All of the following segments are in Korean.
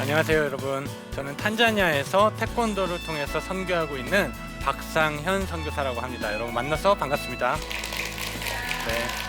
안녕하세요 여러분. 저는 탄자니아에서 태권도를 통해서 선교하고 있는 박상현 선교사라고 합니다. 여러분 만나서 반갑습니다. 네.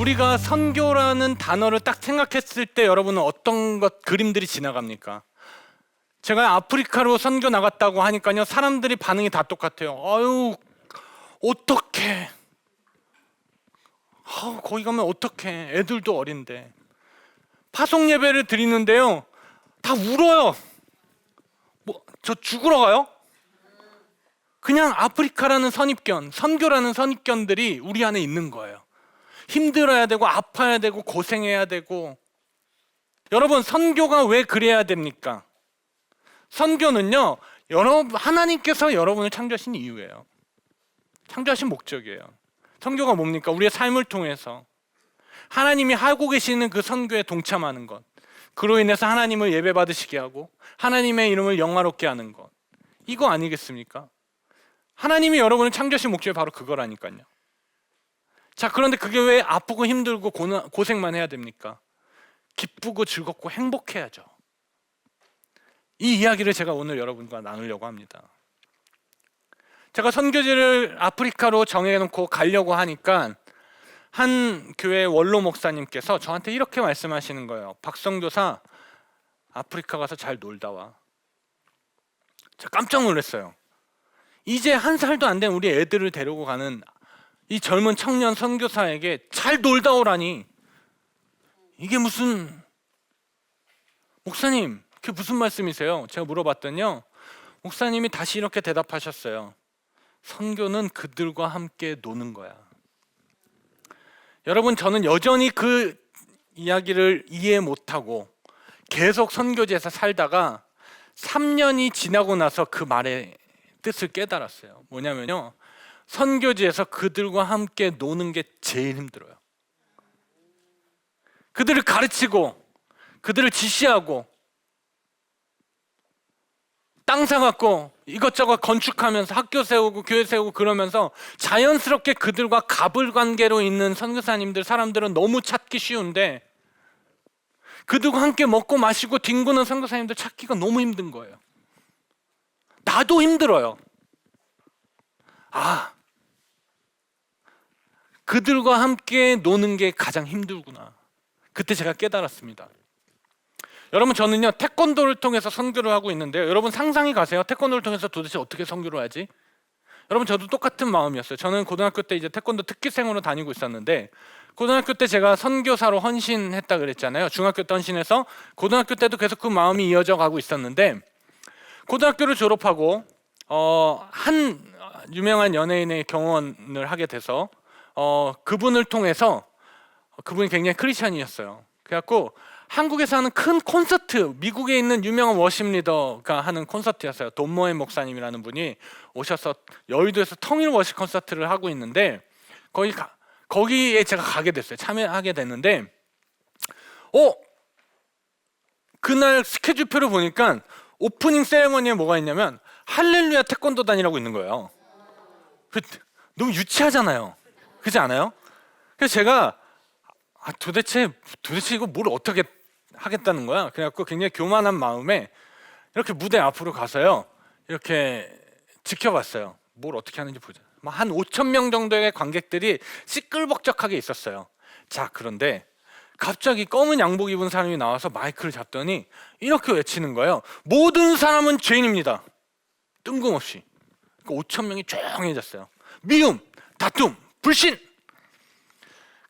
우리가 선교라는 단어를 딱 생각했을 때 여러분은 어떤 그림들이 지나갑니까? 제가 아프리카로 선교 나갔다고 하니까요, 사람들이 반응이 다 똑같아요. 아유, 어떡해. 거기 가면 어떡해. 애들도 어린데. 파송 예배를 드리는데요, 다 울어요. 저 죽으러 가요? 그냥 아프리카라는 선입견, 선교라는 선입견들이 우리 안에 있는 거예요. 힘들어야 되고 아파야 되고 고생해야 되고. 여러분, 선교가 왜 그래야 됩니까? 선교는요, 하나님께서 여러분을 창조하신 이유예요. 창조하신 목적이에요. 선교가 뭡니까? 우리의 삶을 통해서 하나님이 하고 계시는 그 선교에 동참하는 것, 그로 인해서 하나님을 예배받으시게 하고 하나님의 이름을 영화롭게 하는 것, 이거 아니겠습니까? 하나님이 여러분을 창조하신 목적이 바로 그거라니까요. 자, 그런데 그게 왜 아프고 힘들고 고생만 해야 됩니까? 기쁘고 즐겁고 행복해야죠. 이 이야기를 제가 오늘 여러분과 나누려고 합니다. 제가 선교지를 아프리카로 정해놓고 가려고 하니까 한 교회 원로 목사님께서 저한테 이렇게 말씀하시는 거예요. 박성교사, 아프리카 가서 잘 놀다 와. 제가 깜짝 놀랐어요. 이제 1살도 안 된 우리 애들을 데리고 가는 이 젊은 청년 선교사에게 잘 놀다 오라니, 이게 무슨, 목사님 그게 무슨 말씀이세요? 제가 물어봤더니요, 목사님이 다시 이렇게 대답하셨어요. 선교는 그들과 함께 노는 거야. 여러분, 저는 여전히 그 이야기를 이해 못하고 계속 선교지에서 살다가 3년이 지나고 나서 그 말의 뜻을 깨달았어요. 뭐냐면요, 선교지에서 그들과 함께 노는 게 제일 힘들어요. 그들을 가르치고 그들을 지시하고 땅 사갖고 이것저것 건축하면서 학교 세우고 교회 세우고 그러면서 자연스럽게 그들과 갑을 관계로 있는 선교사님들, 사람들은 너무 찾기 쉬운데 그들과 함께 먹고 마시고 뒹구는 선교사님들 찾기가 너무 힘든 거예요. 나도 힘들어요. 그들과 함께 노는 게 가장 힘들구나. 그때 제가 깨달았습니다. 여러분, 저는요, 태권도를 통해서 선교를 하고 있는데요, 여러분 상상이 가세요? 태권도를 통해서 도대체 어떻게 선교를 하지? 여러분, 저도 똑같은 마음이었어요. 저는 고등학교 때 이제 태권도 특기생으로 다니고 있었는데, 고등학교 때 제가 선교사로 헌신했다 그랬잖아요. 중학교 때 헌신해서 고등학교 때도 계속 그 마음이 이어져 가고 있었는데, 고등학교를 졸업하고 한 유명한 연예인의 경원을 하게 돼서 그분을 통해서, 그분이 굉장히 크리스찬이었어요. 그래갖고 한국에서 하는 큰 콘서트, 미국에 있는 유명한 워십 리더가 하는 콘서트였어요. 돈모엔 목사님이라는 분이 오셔서 여의도에서 통일 워십 콘서트를 하고 있는데, 거기에 제가 가게 됐어요. 참여하게 됐는데, 그날 스케줄표를 보니까 오프닝 세레머니에 뭐가 있냐면 할렐루야 태권도단이라고 있는 거예요. 너무 유치하잖아요. 그렇지 않아요? 그래서 제가 도대체 이거 뭘 어떻게 하겠다는 거야. 그래갖고 굉장히 교만한 마음에 이렇게 무대 앞으로 가서요, 이렇게 지켜봤어요. 뭘 어떻게 하는지 보자. 한 5,000명 정도의 관객들이 시끌벅적하게 있었어요. 자, 그런데 갑자기 검은 양복 입은 사람이 나와서 마이크를 잡더니 이렇게 외치는 거예요. 모든 사람은 죄인입니다. 뜬금없이. 5,000명이 조용해졌어요. 미움, 다툼, 불신.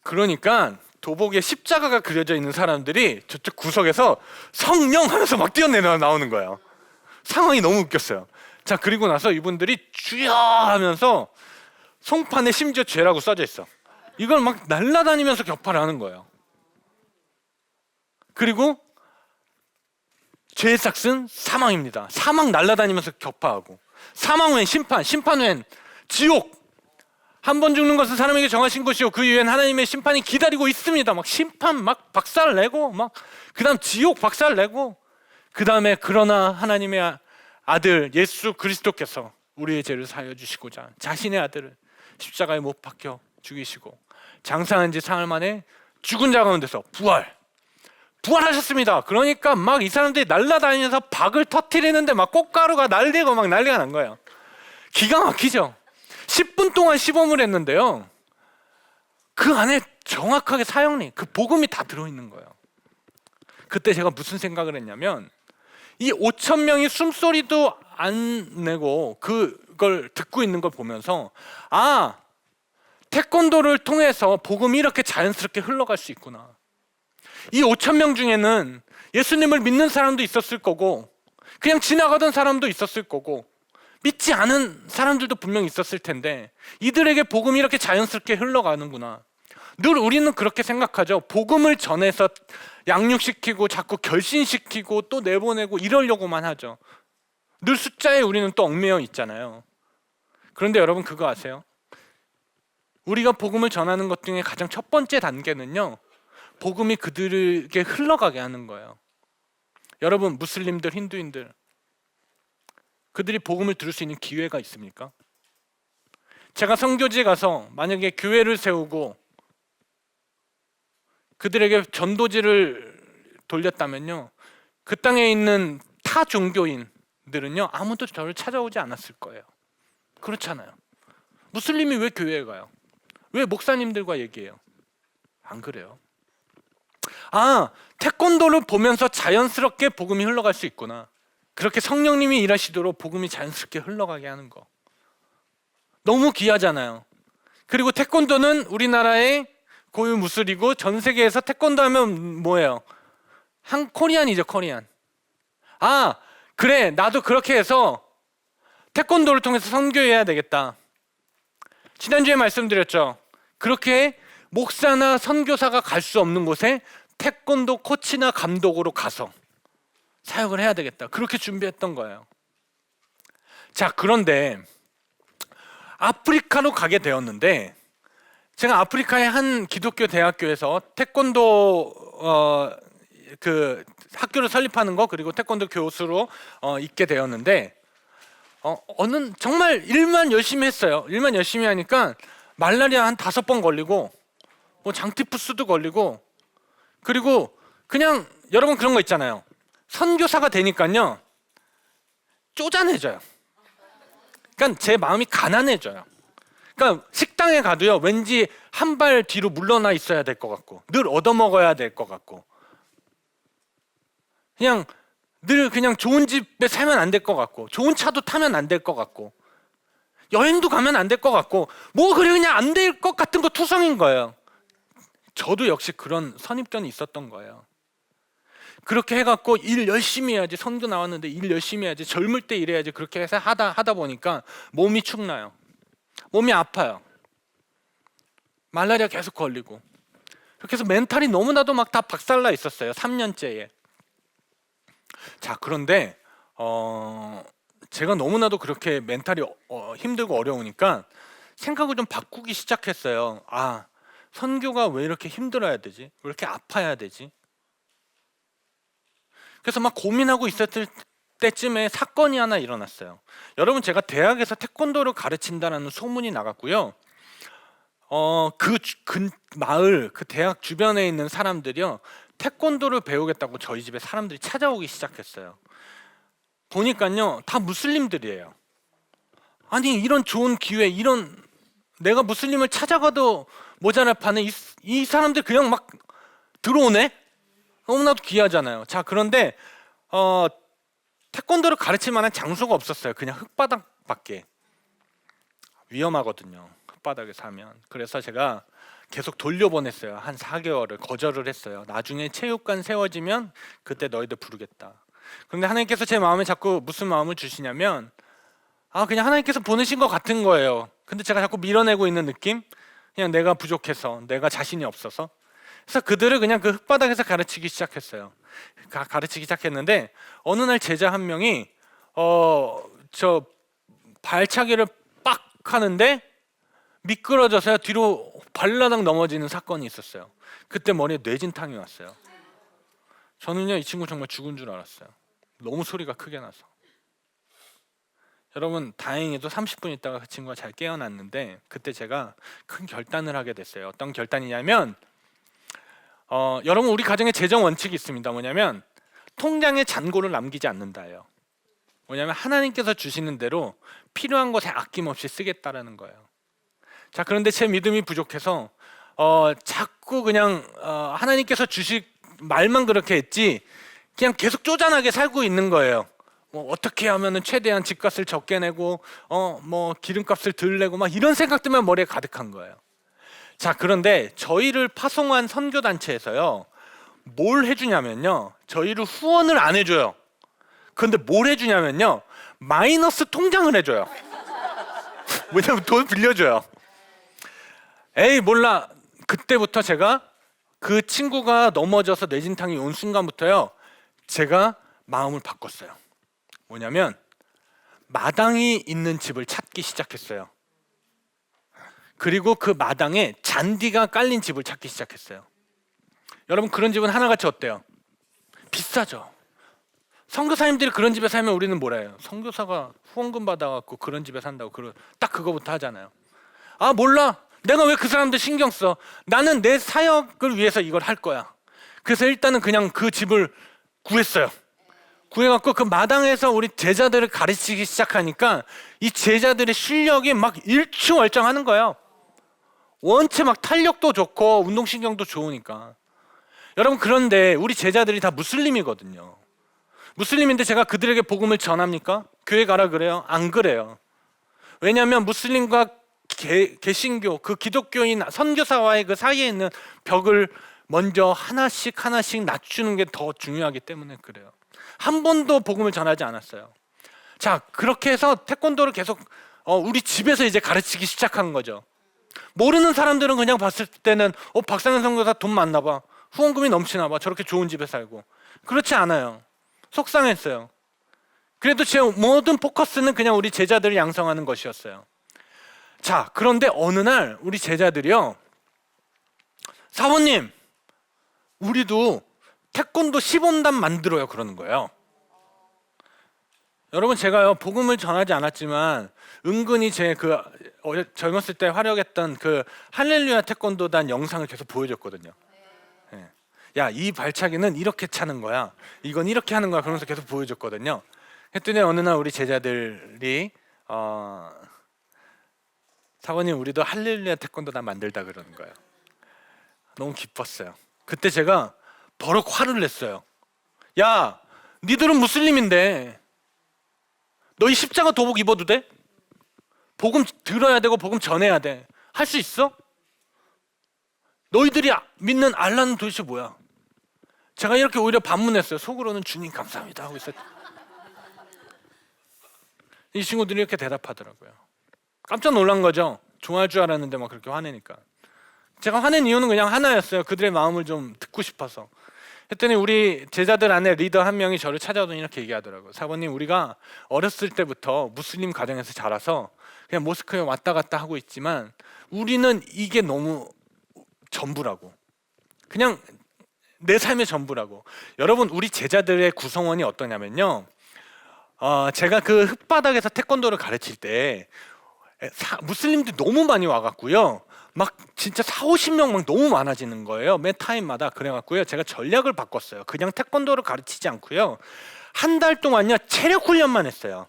그러니까 도복에 십자가가 그려져 있는 사람들이 저쪽 구석에서 성령 하면서 막 뛰어내려 나오는 거예요. 상황이 너무 웃겼어요. 자, 그리고 나서 이분들이 주여 하면서 송판에 심지어 죄라고 써져 있어. 이걸 막 날라다니면서 격파를 하는 거예요. 그리고 죄의 삭은 사망입니다. 사망 날아다니면서 격파하고, 사망 후엔 심판, 심판 후엔 지옥. 한 번 죽는 것은 사람에게 정하신 것이요 그 이후엔 하나님의 심판이 기다리고 있습니다. 막 심판 막 박살 내고, 막 그다음 지옥 박살 내고, 그다음에 그러나 하나님의 아들 예수 그리스도께서 우리의 죄를 사하여 주시고자 자신의 아들을 십자가에 못 박혀 죽이시고 장사한 지 사흘 만에 죽은 자 가운데서 부활하셨습니다. 그러니까 막 이 사람들이 날아다니면서 박을 터뜨리는데 막 꽃가루가 날리고 막 난리가 난 거예요. 기가 막히죠. 10분 동안 시범을 했는데요, 그 안에 정확하게 사형리, 그 복음이 다 들어있는 거예요. 그때 제가 무슨 생각을 했냐면, 이 5천 명이 숨소리도 안 내고 그걸 듣고 있는 걸 보면서, 아, 태권도를 통해서 복음이 이렇게 자연스럽게 흘러갈 수 있구나. 이 5천 명 중에는 예수님을 믿는 사람도 있었을 거고, 그냥 지나가던 사람도 있었을 거고, 믿지 않은 사람들도 분명히 있었을 텐데, 이들에게 복음이 이렇게 자연스럽게 흘러가는구나. 늘 우리는 그렇게 생각하죠. 복음을 전해서 양육시키고 자꾸 결신시키고 또 내보내고 이러려고만 하죠. 늘 숫자에 우리는 또 얽매여 있잖아요. 그런데 여러분 그거 아세요? 우리가 복음을 전하는 것 중에 가장 첫 번째 단계는요, 복음이 그들에게 흘러가게 하는 거예요. 여러분, 무슬림들, 힌두인들, 그들이 복음을 들을 수 있는 기회가 있습니까? 제가 선교지에 가서 만약에 교회를 세우고 그들에게 전도지를 돌렸다면요, 그 땅에 있는 타 종교인들은요 아무도 저를 찾아오지 않았을 거예요. 그렇잖아요. 무슬림이 왜 교회에 가요? 왜 목사님들과 얘기해요? 안 그래요? 아, 태권도를 보면서 자연스럽게 복음이 흘러갈 수 있구나. 그렇게 성령님이 일하시도록 복음이 자연스럽게 흘러가게 하는 거 너무 귀하잖아요. 그리고 태권도는 우리나라의 고유 무술이고, 전 세계에서 태권도 하면 뭐예요? 코리안이죠, 코리안. 아, 그래, 나도 그렇게 해서 태권도를 통해서 선교해야 되겠다. 지난주에 말씀드렸죠. 그렇게 목사나 선교사가 갈 수 없는 곳에 태권도 코치나 감독으로 가서 사역을 해야 되겠다. 그렇게 준비했던 거예요. 자, 그런데 아프리카로 가게 되었는데, 제가 아프리카의 한 기독교 대학교에서 태권도 그 학교를 설립하는 거, 그리고 태권도 교수로 있게 되었는데, 어느 정말 일만 열심히 했어요. 일만 열심히 하니까 말라리아 한 5번 걸리고, 뭐 장티푸스도 걸리고, 그리고 그냥 여러분 그런 거 있잖아요. 선교사가 되니까요 쪼잔해져요. 그러니까 제 마음이 가난해져요. 그러니까 식당에 가도요 왠지 한 발 뒤로 물러나 있어야 될 것 같고, 늘 얻어먹어야 될 것 같고, 그냥 늘 그냥 좋은 집에 살면 안 될 것 같고, 좋은 차도 타면 안 될 것 같고, 여행도 가면 안 될 것 같고, 뭐 그래 그냥 안 될 것 같은 거 투성인 거예요. 저도 역시 그런 선입견이 있었던 거예요. 그렇게 해갖고 일 열심히 해야지, 선교 나왔는데 일 열심히 해야지, 젊을 때 일해야지, 그렇게 해서 하다 보니까 몸이 축나요. 몸이 아파요. 말라리아 계속 걸리고, 그렇게 해서 멘탈이 너무나도 막 다 박살나 있었어요. 3년째에. 자, 그런데 제가 너무나도 그렇게 멘탈이 힘들고 어려우니까 생각을 좀 바꾸기 시작했어요. 아, 선교가 왜 이렇게 힘들어야 되지? 왜 이렇게 아파야 되지? 그래서 막 고민하고 있었을 때쯤에 사건이 하나 일어났어요. 여러분, 제가 대학에서 태권도를 가르친다는 소문이 나갔고요. 그 마을, 그 대학 주변에 있는 사람들이요 태권도를 배우겠다고 저희 집에 사람들이 찾아오기 시작했어요. 보니까요 다 무슬림들이에요. 아니, 이런 좋은 기회, 이런, 내가 무슬림을 찾아가도 모자랄 판에 이 사람들 그냥 막 들어오네? 너무나도 귀하잖아요. 자, 그런데 태권도를 가르칠 만한 장소가 없었어요. 그냥 흙바닥밖에. 위험하거든요, 흙바닥에서 하면. 그래서 제가 계속 돌려보냈어요. 한 4개월을 거절을 했어요. 나중에 체육관 세워지면 그때 너희들 부르겠다. 그런데 하나님께서 제 마음에 자꾸 무슨 마음을 주시냐면, 그냥 하나님께서 보내신 것 같은 거예요. 근데 제가 자꾸 밀어내고 있는 느낌? 그냥 내가 부족해서, 내가 자신이 없어서. 그래서 그들을 그냥 그 흙바닥에서 가르치기 시작했어요. 가르치기 시작했는데 어느 날 제자 한 명이 저 발차기를 빡 하는데 미끄러져서 뒤로 발라당 넘어지는 사건이 있었어요. 그때 머리에 뇌진탕이 왔어요. 저는요 이 친구 정말 죽은 줄 알았어요. 너무 소리가 크게 나서. 여러분 다행히도 30분 있다가 그 친구가 잘 깨어났는데 그때 제가 큰 결단을 하게 됐어요. 어떤 결단이냐면 여러분 우리 가정에 재정 원칙이 있습니다. 뭐냐면 통장에 잔고를 남기지 않는다예요. 뭐냐면 하나님께서 주시는 대로 필요한 것에 아낌없이 쓰겠다라는 거예요. 자, 그런데 제 믿음이 부족해서 자꾸 그냥 하나님께서 주실 말만 그렇게 했지 그냥 계속 쪼잔하게 살고 있는 거예요. 뭐 어떻게 하면은 최대한 집값을 적게 내고 뭐 기름값을 덜 내고 막 이런 생각들만 머리에 가득한 거예요. 자, 그런데 저희를 파송한 선교단체에서요 뭘 해주냐면요 저희를 후원을 안 해줘요. 그런데 뭘 해주냐면요 마이너스 통장을 해줘요. 왜냐면 돈 빌려줘요. 에이 몰라. 그때부터 제가 그 친구가 넘어져서 뇌진탕이 온 순간부터요 제가 마음을 바꿨어요. 뭐냐면 마당이 있는 집을 찾기 시작했어요. 그리고 그 마당에 잔디가 깔린 집을 찾기 시작했어요. 여러분 그런 집은 하나같이 어때요? 비싸죠. 선교사님들이 그런 집에 살면 우리는 뭐라 해요? 선교사가 후원금 받아갖고 그런 집에 산다고 딱 그거부터 하잖아요. 아 몰라. 내가 왜 그 사람들 신경 써? 나는 내 사역을 위해서 이걸 할 거야. 그래서 일단은 그냥 그 집을 구했어요. 구해갖고 그 마당에서 우리 제자들을 가르치기 시작하니까 이 제자들의 실력이 막 일취월장하는 거예요. 원체 막 탄력도 좋고 운동신경도 좋으니까. 여러분 그런데 우리 제자들이 다 무슬림이거든요. 무슬림인데 제가 그들에게 복음을 전합니까? 교회 가라 그래요? 안 그래요. 왜냐하면 무슬림과 개신교 그 기독교인 선교사와의 그 사이에 있는 벽을 먼저 하나씩 낮추는 게 더 중요하기 때문에 그래요. 한 번도 복음을 전하지 않았어요. 자, 그렇게 해서 태권도를 계속 우리 집에서 이제 가르치기 시작한 거죠. 모르는 사람들은 그냥 봤을 때는 박상현 선교사 돈 많나 봐, 후원금이 넘치나 봐, 저렇게 좋은 집에 살고. 그렇지 않아요. 속상했어요. 그래도 제 모든 포커스는 그냥 우리 제자들을 양성하는 것이었어요. 자, 그런데 어느 날 우리 제자들이요 사모님 우리도 태권도 시범단 만들어요 그러는 거예요. 여러분 제가요 복음을 전하지 않았지만 은근히 제 그 젊었을 때 활약했던 그 할렐루야 태권도단 영상을 계속 보여줬거든요. 네. 야, 이 발차기는 이렇게 차는 거야, 이건 이렇게 하는 거야, 그러면서 계속 보여줬거든요. 했더니 어느 날 우리 제자들이 사모님 우리도 할렐루야 태권도단 만들다 그러는 거예요. 너무 기뻤어요. 그때 제가 버럭 화를 냈어요. 야, 니들은 무슬림인데 너희 십자가 도복 입어도 돼? 복음 들어야 되고 복음 전해야 돼. 할 수 있어? 너희들이 믿는 알라는 도대체 뭐야? 제가 이렇게 오히려 반문했어요. 속으로는 주님 감사합니다 하고 있었죠. 이 친구들이 이렇게 대답하더라고요. 깜짝 놀란 거죠. 좋아할 줄 알았는데 막 그렇게 화내니까. 제가 화낸 이유는 그냥 하나였어요. 그들의 마음을 좀 듣고 싶어서. 했더니 우리 제자들 안에 리더 한 명이 저를 찾아오더니 이렇게 얘기하더라고요. 사모님 우리가 어렸을 때부터 무슬림 가정에서 자라서 그냥 모스크에 왔다 갔다 하고 있지만 우리는 이게 너무 전부라고. 그냥 내 삶의 전부라고. 여러분 우리 제자들의 구성원이 어떠냐면요 제가 그 흙바닥에서 태권도를 가르칠 때 무슬림들이 너무 많이 와갖고요 막 진짜 40-50명 막 너무 많아지는 거예요 매 타임마다. 그래갖고요 제가 전략을 바꿨어요. 그냥 태권도를 가르치지 않고요 한 달 동안요 체력 훈련만 했어요.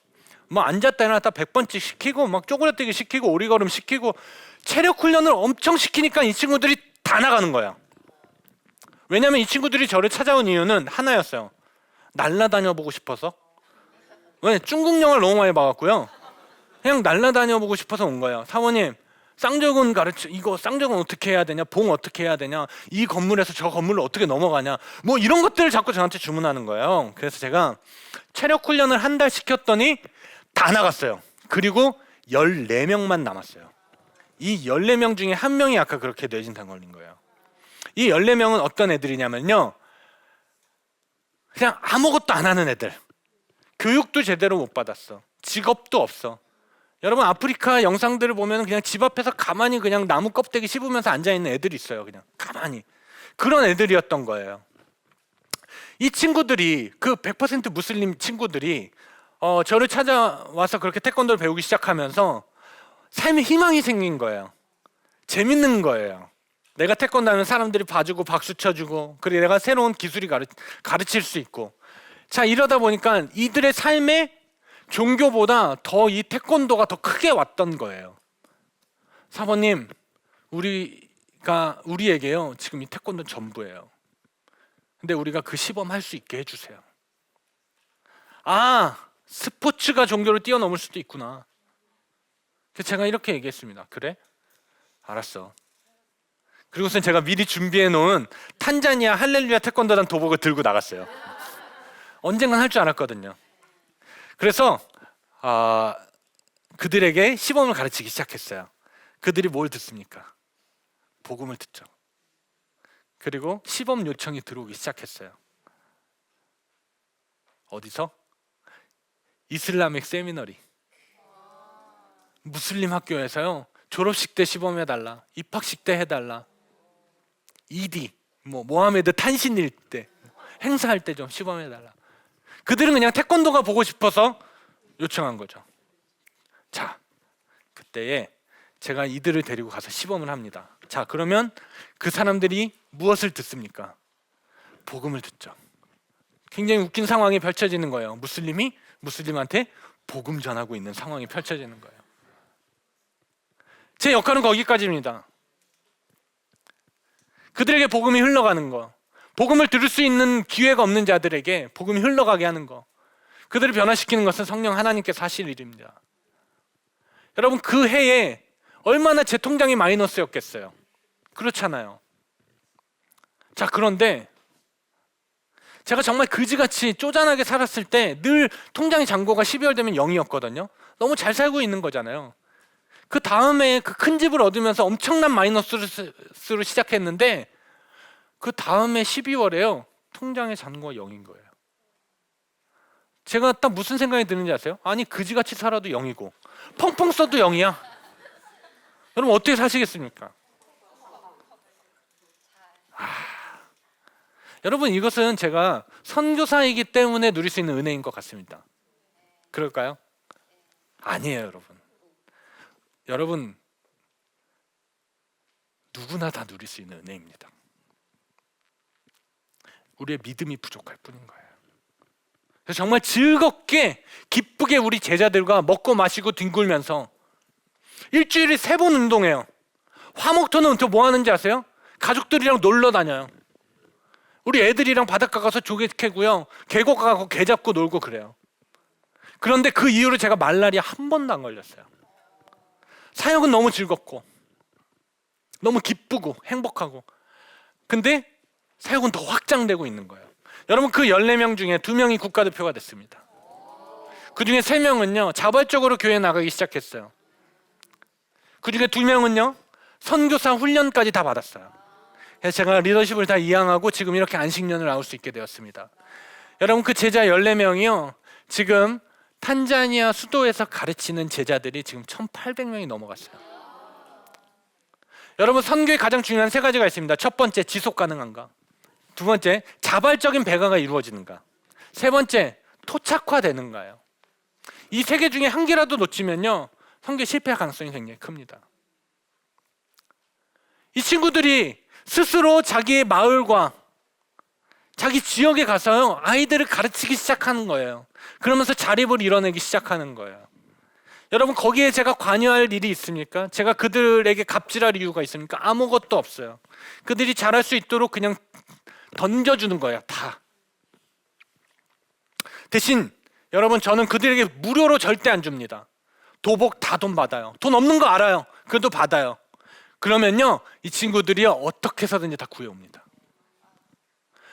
뭐 앉았다 일어났다 100번씩 시키고 막 쪼그려뜨기 시키고 오리걸음 시키고 체력 훈련을 엄청 시키니까 이 친구들이 다 나가는 거예요. 왜냐면 이 친구들이 저를 찾아온 이유는 하나였어요. 날라다녀 보고 싶어서. 왜? 중국 영화를 너무 많이 봐갖고요 그냥 날라다녀 보고 싶어서 온 거예요. 사모님 쌍절곤 이거 쌍절곤 어떻게 해야 되냐, 봉 어떻게 해야 되냐, 이 건물에서 저 건물로 어떻게 넘어가냐, 뭐 이런 것들을 자꾸 저한테 주문하는 거예요. 그래서 제가 체력 훈련을 한 달 시켰더니 다 나갔어요. 그리고 14명만 남았어요. 이 14명 중에 한 명이 아까 그렇게 뇌진탕 걸린 거예요. 이 14명은 어떤 애들이냐면요 그냥 아무것도 안 하는 애들. 교육도 제대로 못 받았어. 직업도 없어. 여러분 아프리카 영상들을 보면 그냥 집 앞에서 가만히 그냥 나무 껍데기 씹으면서 앉아있는 애들이 있어요. 그냥 가만히. 그런 애들이었던 거예요. 이 친구들이 그 100% 무슬림 친구들이 저를 찾아와서 그렇게 태권도를 배우기 시작하면서 삶에 희망이 생긴 거예요. 재밌는 거예요. 내가 태권도 하면 사람들이 봐주고 박수 쳐주고 그리고 내가 새로운 기술이 가르칠 수 있고 자 이러다 보니까 이들의 삶에 종교보다 더 이 태권도가 더 크게 왔던 거예요. 사모님 우리에게요 지금 이 태권도 전부예요. 근데 우리가 그 시범 할 수 있게 해주세요. 아 스포츠가 종교를 뛰어넘을 수도 있구나. 그래서 제가 이렇게 얘기했습니다. 그래? 알았어. 그리고선 제가 미리 준비해 놓은 탄자니아 할렐루야 태권도단 도복을 들고 나갔어요. 언젠간 할 줄 알았거든요. 그래서 그들에게 시범을 가르치기 시작했어요. 그들이 뭘 듣습니까? 복음을 듣죠. 그리고 시범 요청이 들어오기 시작했어요. 어디서? 이슬라믹 세미너리. 무슬림 학교에서요. 졸업식 때 시범해달라. 입학식 때 해달라. 이디, 모하메드 탄신일 때 행사할 때 좀 시범해달라. 그들은 그냥 태권도가 보고 싶어서 요청한 거죠. 자, 그때에 제가 이들을 데리고 가서 시범을 합니다. 자, 그러면 그 사람들이 무엇을 듣습니까? 복음을 듣죠. 굉장히 웃긴 상황이 펼쳐지는 거예요. 무슬림이 무슬림한테 복음 전하고 있는 상황이 펼쳐지는 거예요. 제 역할은 거기까지입니다. 그들에게 복음이 흘러가는 거, 복음을 들을 수 있는 기회가 없는 자들에게 복음이 흘러가게 하는 거, 그들을 변화시키는 것은 성령 하나님께서 하실 일입니다. 여러분 그 해에 얼마나 제 통장이 마이너스였겠어요. 그렇잖아요. 자 그런데 제가 정말 그지같이 쪼잔하게 살았을 때 늘 통장의 잔고가 12월 되면 0이었거든요. 너무 잘 살고 있는 거잖아요. 그 다음에 그 큰 집을 얻으면서 엄청난 마이너스로 시작했는데 그 다음에 12월에요. 통장의 잔고가 0인 거예요. 제가 딱 무슨 생각이 드는지 아세요? 아니 그지같이 살아도 0이고 펑펑 써도 0이야. 여러분 어떻게 사시겠습니까? 여러분 이것은 제가 선교사이기 때문에 누릴 수 있는 은혜인 것 같습니다. 그럴까요? 아니에요 여러분. 여러분 누구나 다 누릴 수 있는 은혜입니다. 우리의 믿음이 부족할 뿐인 거예요. 그래서 정말 즐겁게 기쁘게 우리 제자들과 먹고 마시고 뒹굴면서 일주일에 3번 운동해요. 화목토는 저 뭐 하는지 아세요? 가족들이랑 놀러 다녀요. 우리 애들이랑 바닷가 가서 조개 캐고요. 계곡 가고 개 잡고 놀고 그래요. 그런데 그 이후로 제가 말라리아 한 번도 안 걸렸어요. 사역은 너무 즐겁고 너무 기쁘고 행복하고 근데 사역은 더 확장되고 있는 거예요. 여러분 그 14명 중에 2명이 국가대표가 됐습니다. 그 중에 3명은요 자발적으로 교회 나가기 시작했어요. 그 중에 2명은요 선교사 훈련까지 다 받았어요. 그래서 제가 리더십을 다 이양하고 지금 이렇게 안식년을 나올 수 있게 되었습니다. 여러분 그 제자 14명이요 지금 탄자니아 수도에서 가르치는 제자들이 지금 1,800명이 넘어갔어요. 여러분 선교에 가장 중요한 3가지가 있습니다. 첫 번째 지속 가능한가, 두 번째 자발적인 배가가 이루어지는가, 세 번째 토착화되는가요. 이 3개 중에 한 개라도 놓치면요 선교 실패할 가능성이 굉장히 큽니다. 이 친구들이 스스로 자기의 마을과 자기 지역에 가서요 아이들을 가르치기 시작하는 거예요. 그러면서 자립을 이뤄내기 시작하는 거예요. 여러분 거기에 제가 관여할 일이 있습니까? 제가 그들에게 갑질할 이유가 있습니까? 아무것도 없어요. 그들이 잘할 수 있도록 그냥 던져주는 거예요. 다. 대신 여러분 저는 그들에게 무료로 절대 안 줍니다. 도복 다 돈 받아요. 돈 없는 거 알아요. 그래도 받아요. 그러면요 이 친구들이요 어떻게 해서든지 다 구해옵니다.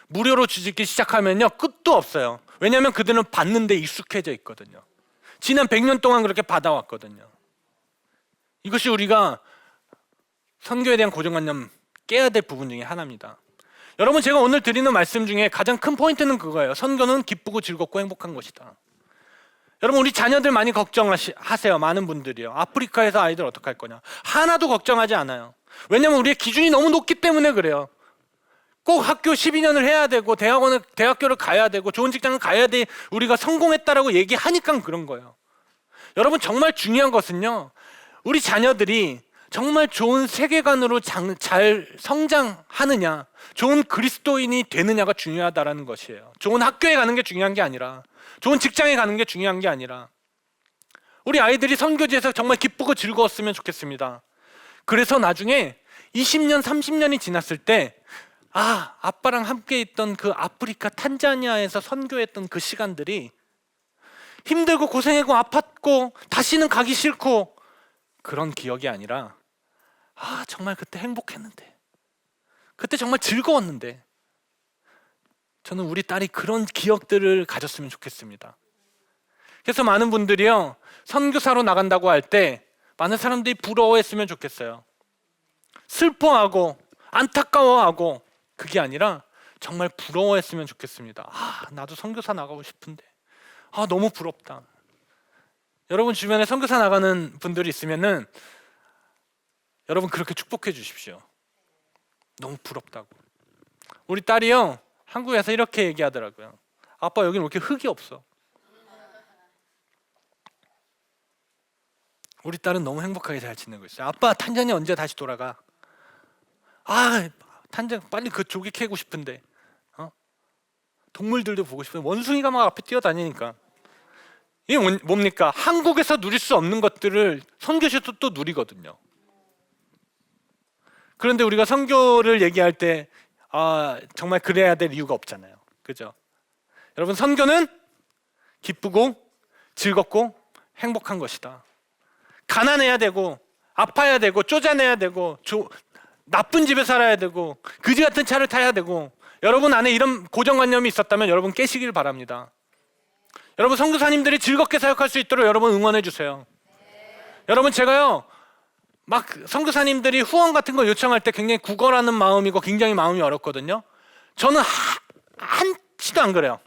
무료로 주기 시작하면요 끝도 없어요. 왜냐하면 그들은 받는 데 익숙해져 있거든요. 지난 100년 동안 그렇게 받아왔거든요. 이것이 우리가 선교에 대한 고정관념 깨야 될 부분 중에 하나입니다. 여러분, 제가 오늘 드리는 말씀 중에 가장 큰 포인트는 그거예요. 선교는 기쁘고 즐겁고 행복한 것이다. 여러분, 우리 자녀들 많이 걱정하세요. 많은 분들이요. 아프리카에서 아이들 어떡할 거냐. 하나도 걱정하지 않아요. 왜냐면 우리의 기준이 너무 높기 때문에 그래요. 꼭 학교 12년을 해야 되고 대학교를 가야 되고 좋은 직장을 가야 돼 우리가 성공했다라고 얘기하니까 그런 거예요. 여러분, 정말 중요한 것은요, 우리 자녀들이 정말 좋은 세계관으로 잘 성장하느냐, 좋은 그리스도인이 되느냐가 중요하다라는 것이에요. 좋은 학교에 가는 게 중요한 게 아니라, 좋은 직장에 가는 게 중요한 게 아니라, 우리 아이들이 선교지에서 정말 기쁘고 즐거웠으면 좋겠습니다. 그래서 나중에 20년, 30년이 지났을 때 아빠랑 함께 있던 그 아프리카 탄자니아에서 선교했던 그 시간들이 힘들고 고생하고 아팠고 다시는 가기 싫고 그런 기억이 아니라 정말 그때 행복했는데, 그때 정말 즐거웠는데, 저는 우리 딸이 그런 기억들을 가졌으면 좋겠습니다. 그래서 많은 분들이요, 선교사로 나간다고 할 때 많은 사람들이 부러워했으면 좋겠어요. 슬퍼하고 안타까워하고 그게 아니라 정말 부러워했으면 좋겠습니다. 나도 선교사 나가고 싶은데 너무 부럽다. 여러분 주변에 선교사 나가는 분들이 있으면은 여러분 그렇게 축복해 주십시오. 너무 부럽다고. 우리 딸이요, 한국에서 이렇게 얘기하더라고요. 아빠, 여기는 왜 이렇게 흙이 없어? 우리 딸은 너무 행복하게 잘 지내고 있어요. 아빠, 탄자니아 언제 다시 돌아가? 탄자니아 빨리 그 조개 캐고 싶은데, 동물들도 보고 싶은데, 원숭이가 막 앞에 뛰어다니니까. 이게 뭡니까? 한국에서 누릴 수 없는 것들을 선교지에서 또 누리거든요. 그런데 우리가 선교를 얘기할 때 정말 그래야 될 이유가 없잖아요. 그죠? 여러분, 선교는 기쁘고 즐겁고 행복한 것이다. 가난해야 되고 아파야 되고 쪼잔해야 되고 나쁜 집에 살아야 되고 그지 같은 차를 타야 되고, 여러분 안에 이런 고정관념이 있었다면 여러분 깨시길 바랍니다. 여러분, 선교사님들이 즐겁게 사역할 수 있도록 여러분 응원해 주세요. 여러분, 제가요 막 선교사님들이 후원 같은 거 요청할 때 굉장히 구걸하는 마음이고 굉장히 마음이 어렵거든요. 저는 한치도 안 그래요.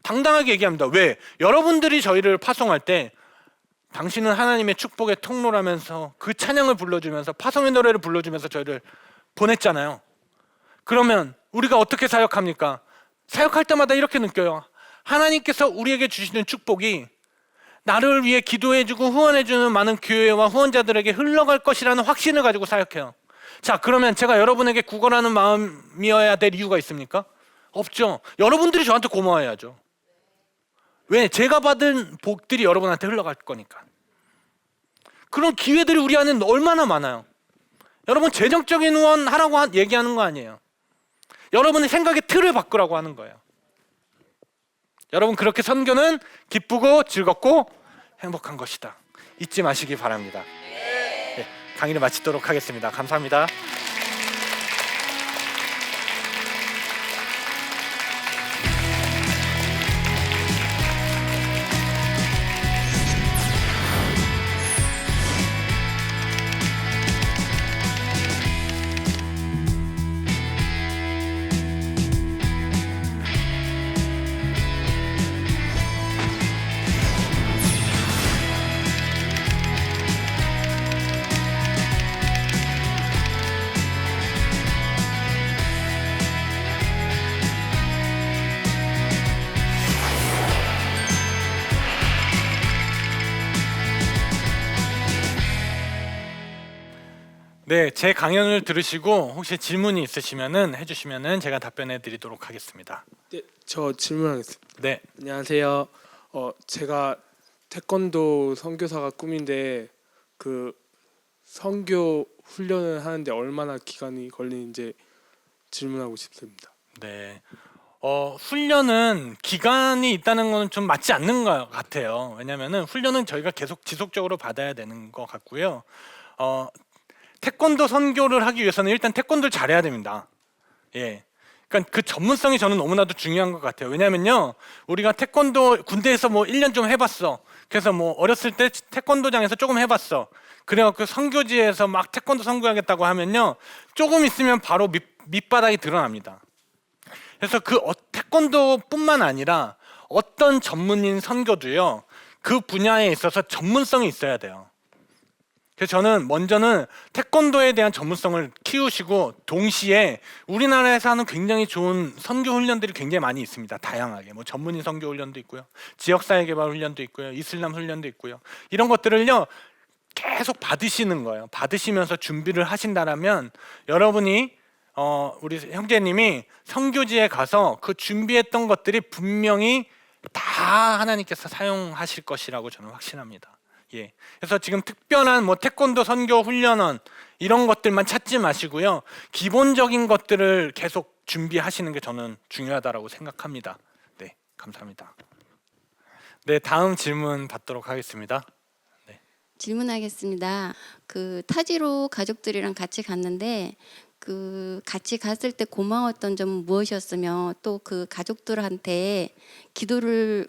당당하게 얘기합니다. 왜? 여러분들이 저희를 파송할 때 당신은 하나님의 축복의 통로라면서 그 찬양을 불러주면서 파송의 노래를 불러주면서 저희를 보냈잖아요. 그러면 우리가 어떻게 사역합니까? 사역할 때마다 이렇게 느껴요. 하나님께서 우리에게 주시는 축복이 나를 위해 기도해주고 후원해주는 많은 교회와 후원자들에게 흘러갈 것이라는 확신을 가지고 사역해요. 자, 그러면 제가 여러분에게 구걸하는 마음이어야 될 이유가 있습니까? 없죠. 여러분들이 저한테 고마워해야죠. 왜? 제가 받은 복들이 여러분한테 흘러갈 거니까. 그런 기회들이 우리 안에 얼마나 많아요. 여러분, 재정적인 후원하라고 얘기하는 거 아니에요. 여러분의 생각의 틀을 바꾸라고 하는 거예요. 여러분, 그렇게 선교는 기쁘고 즐겁고 행복한 것이다. 잊지 마시기 바랍니다. 네, 강의를 마치도록 하겠습니다. 감사합니다. 네, 제 강연을 들으시고 혹시 질문이 있으시면은 해주시면은 제가 답변해 드리도록 하겠습니다. 네, 저 질문하겠습니다. 네, 안녕하세요. 제가 태권도 선교사가 꿈인데 그 선교 훈련을 하는데 얼마나 기간이 걸리는지 질문하고 싶습니다. 네. 훈련은 기간이 있다는 건 좀 맞지 않는 것 같아요. 왜냐면은 훈련은 저희가 계속 지속적으로 받아야 되는 것 같고요. 태권도 선교를 하기 위해서는 일단 태권도를 잘해야 됩니다. 예. 그러니까 그 전문성이 저는 너무나도 중요한 것 같아요. 왜냐면요, 우리가 태권도 군대에서 뭐 1년 좀 해봤어. 그래서 뭐 어렸을 때 태권도장에서 조금 해봤어. 그래갖고 선교지에서 막 태권도 선교하겠다고 하면요, 조금 있으면 바로 밑바닥이 드러납니다. 그래서 그 태권도뿐만 아니라 어떤 전문인 선교도요, 그 분야에 있어서 전문성이 있어야 돼요. 그래서 저는 먼저는 태권도에 대한 전문성을 키우시고, 동시에 우리나라에서 하는 굉장히 좋은 선교 훈련들이 굉장히 많이 있습니다. 다양하게 뭐 전문인 선교 훈련도 있고요, 지역사회 개발 훈련도 있고요, 이슬람 훈련도 있고요. 이런 것들을요 계속 받으시는 거예요. 받으시면서 준비를 하신다라면 여러분이 우리 형제님이 선교지에 가서 그 준비했던 것들이 분명히 다 하나님께서 사용하실 것이라고 저는 확신합니다. 예. 그래서 지금 특별한 뭐 태권도 선교 훈련원 이런 것들만 찾지 마시고요, 기본적인 것들을 계속 준비하시는 게 저는 중요하다라고 생각합니다. 네, 감사합니다. 네, 다음 질문 받도록 하겠습니다. 질문하겠습니다. 그 타지로 가족들이랑 같이 갔는데 그 같이 갔을 때 고마웠던 점은 무엇이었으며, 또 그 가족들한테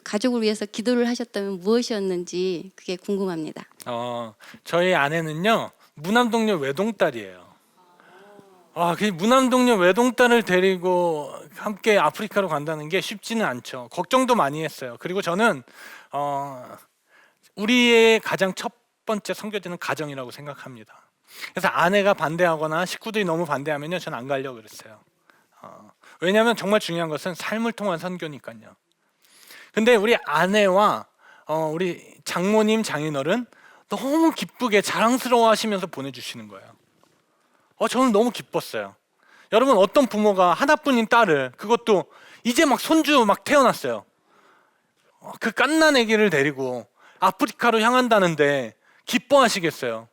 가족을 위해서 기도를 하셨다면 무엇이었는지 그게 궁금합니다. 저희 아내는요 무남동녀 외동딸이에요. 그 무남동녀 외동딸을 데리고 함께 아프리카로 간다는 게 쉽지는 않죠. 걱정도 많이 했어요. 그리고 저는 우리의 가장 첫 번째 선교지는 가정이라고 생각합니다. 그래서 아내가 반대하거나 식구들이 너무 반대하면요, 저는 안 가려고 그랬어요. 왜냐하면 정말 중요한 것은 삶을 통한 선교니까요. 근데 우리 아내와 우리 장모님, 장인어른 너무 기쁘게 자랑스러워하시면서 보내주시는 거예요. 저는 너무 기뻤어요. 여러분, 어떤 부모가 하나뿐인 딸을, 그것도 이제 막 손주 막 태어났어요, 그 갓난 아기를 데리고 아프리카로 향한다는데 기뻐하시겠어요?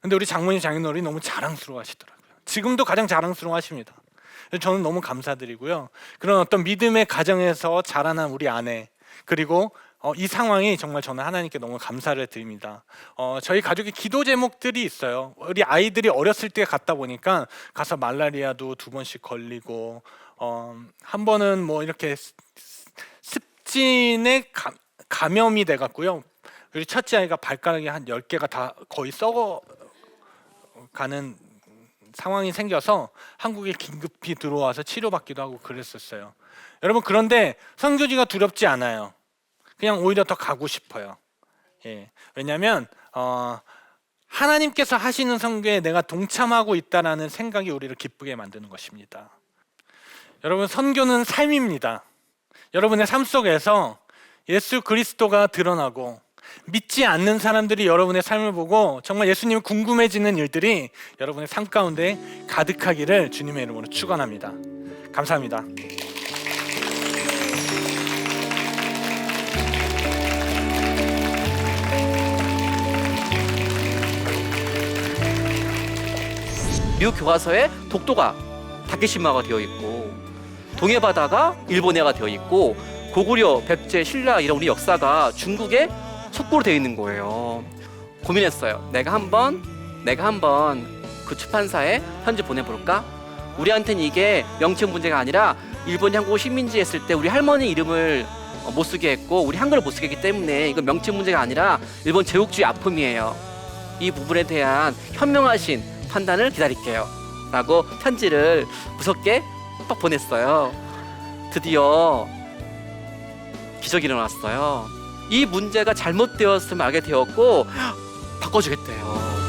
근데 우리 장모님, 장인어른이 너무 자랑스러워하시더라고요. 지금도 가장 자랑스러워하십니다. 저는 너무 감사드리고요. 그런 어떤 믿음의 가정에서 자라난 우리 아내, 그리고 이 상황이 정말 저는 하나님께 너무 감사를 드립니다. 저희 가족의 기도 제목들이 있어요. 우리 아이들이 어렸을 때 갔다 보니까 가서 말라리아도 2번씩 걸리고, 한 번은 뭐 이렇게 습진에 감염이 돼갖고요, 우리 첫째 아이가 발가락이 한 10개가 다 거의 썩어가는 상황이 생겨서 한국에 긴급히 들어와서 치료받기도 하고 그랬었어요. 여러분, 그런데 선교지가 두렵지 않아요. 그냥 오히려 더 가고 싶어요. 예. 왜냐하면 하나님께서 하시는 선교에 내가 동참하고 있다는 생각이 우리를 기쁘게 만드는 것입니다. 여러분, 선교는 삶입니다. 여러분의 삶 속에서 예수 그리스도가 드러나고, 믿지 않는 사람들이 여러분의 삶을 보고 정말 예수님이 궁금해지는 일들이 여러분의 삶 가운데 가득하기를 주님의 이름으로 축원합니다. 감사합니다. 미국 교과서에 독도가 다케시마가 되어 있고, 동해바다가 일본해가 되어 있고, 고구려, 백제, 신라 이런 우리 역사가 중국에 속고로 되어 있는 거예요. 고민했어요. 내가 한번 그 출판사에 편지 보내볼까? 우리한테는 이게 명칭 문제가 아니라 일본이 한국을 식민지 했을 때 우리 할머니 이름을 못 쓰게 했고 우리 한글을 못 쓰게 했기 때문에 이건 명칭 문제가 아니라 일본 제국주의 아픔이에요. 이 부분에 대한 현명하신 판단을 기다릴게요 라고 편지를 무섭게 빡 보냈어요. 드디어 기적이 일어났어요. 이 문제가 잘못되었음을 알게 되었고 바꿔주겠대요.